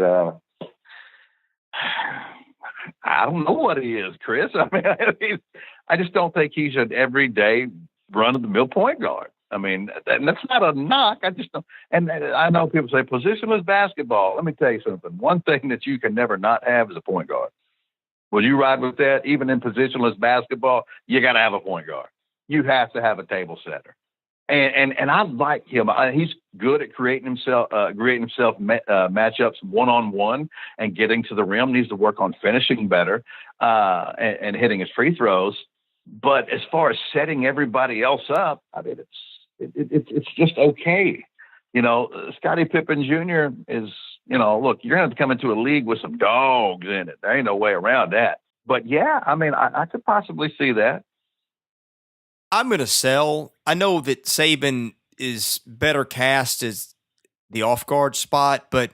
I don't know what he is, Chris. I just don't think he's an everyday run-of-the-mill point guard. And that's not a knock. I just don't. And I know people say positionless basketball. Let me tell you something. One thing that you can never not have is a point guard. Will you ride with that? Even in positionless basketball, you got to have a point guard. You have to have a table setter. And I like him. He's good at creating himself matchups one-on-one and getting to the rim. Needs to work on finishing better and hitting his free throws. But as far as setting everybody else up, it's just okay. Scottie Pippen Jr. is, look, you're going to have to come into a league with some dogs in it. There ain't no way around that. But yeah, I could possibly see that. I'm going to sell. I know that Saban is better cast as the off-guard spot, but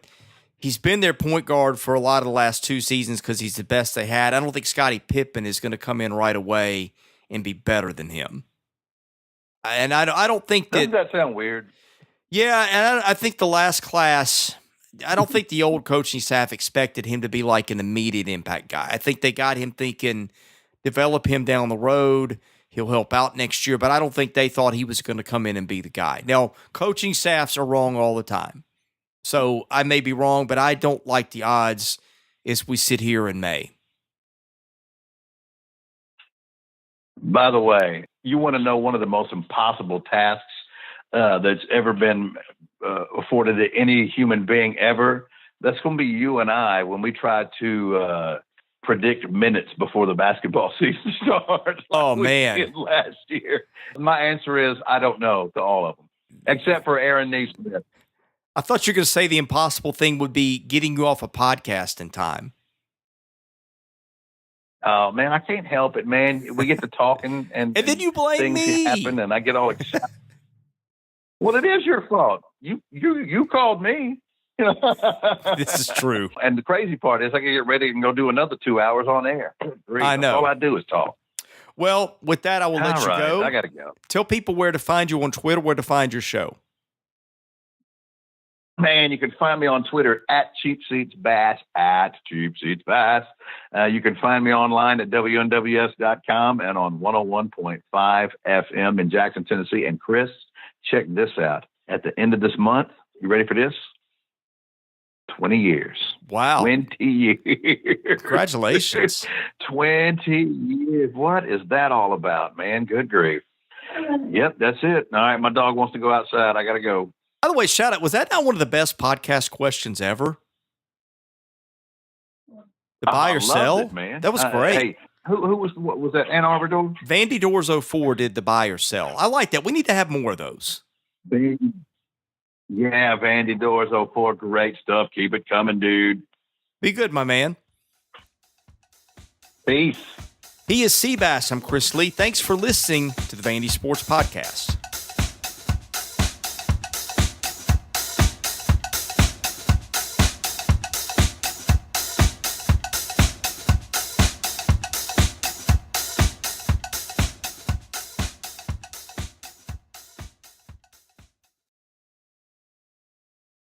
he's been their point guard for a lot of the last 2 seasons because he's the best they had. I don't think Scottie Pippen is going to come in right away and be better than him. And I don't think that... Doesn't that sound weird? Yeah, and I think the last class... I don't think the old coaching staff expected him to be like an immediate impact guy. I think they got him thinking, develop him down the road. he'll help out next year, but I don't think they thought he was going to come in and be the guy. Now, coaching staffs are wrong all the time. So I may be wrong, but I don't like the odds as we sit here in May. By the way, you want to know one of the most impossible tasks that's ever been afforded to any human being ever? That's going to be you and I when we try to predict minutes before the basketball season starts. Oh, we man. did last year. My answer is I don't know to all of them, except for Aaron Neesmith. I thought you were going to say the impossible thing would be getting you off a podcast in time. Oh, man, I can't help it, man. We get to talking and then you blame things me. happen, and I get all excited. Well, it is your fault. You called me. This is true. And the crazy part is I can get ready and go do another 2 hours on air. I know. All I do is talk. Well, with that, I will let you go. I got to go. Tell people where to find you on Twitter, where to find your show. Man, you can find me on Twitter at Cheap Seats Bass, at Cheap Seats Bass. You can find me online at WNWS.com and on 101.5 FM in Jackson, Tennessee. And Chris, check this out. At the end of this month, you ready for this? 20 years. Wow. 20 years. Congratulations. 20 years. What is that all about, man? Good grief. Yep, that's it. All right, my dog wants to go outside. I got to go. By the way, shout out, was that not one of the best podcast questions ever? The buy or sell? It, man. That was great. Hey, who was that? Ann Arbor Door? Vandy Doors 04 did the buy or sell. I like that. We need to have more of those. Yeah, Vandy Doors 04. Great stuff. Keep it coming, dude. Be good, my man. Peace. He is Seabass. I'm Chris Lee. Thanks for listening to the Vandy Sports Podcast.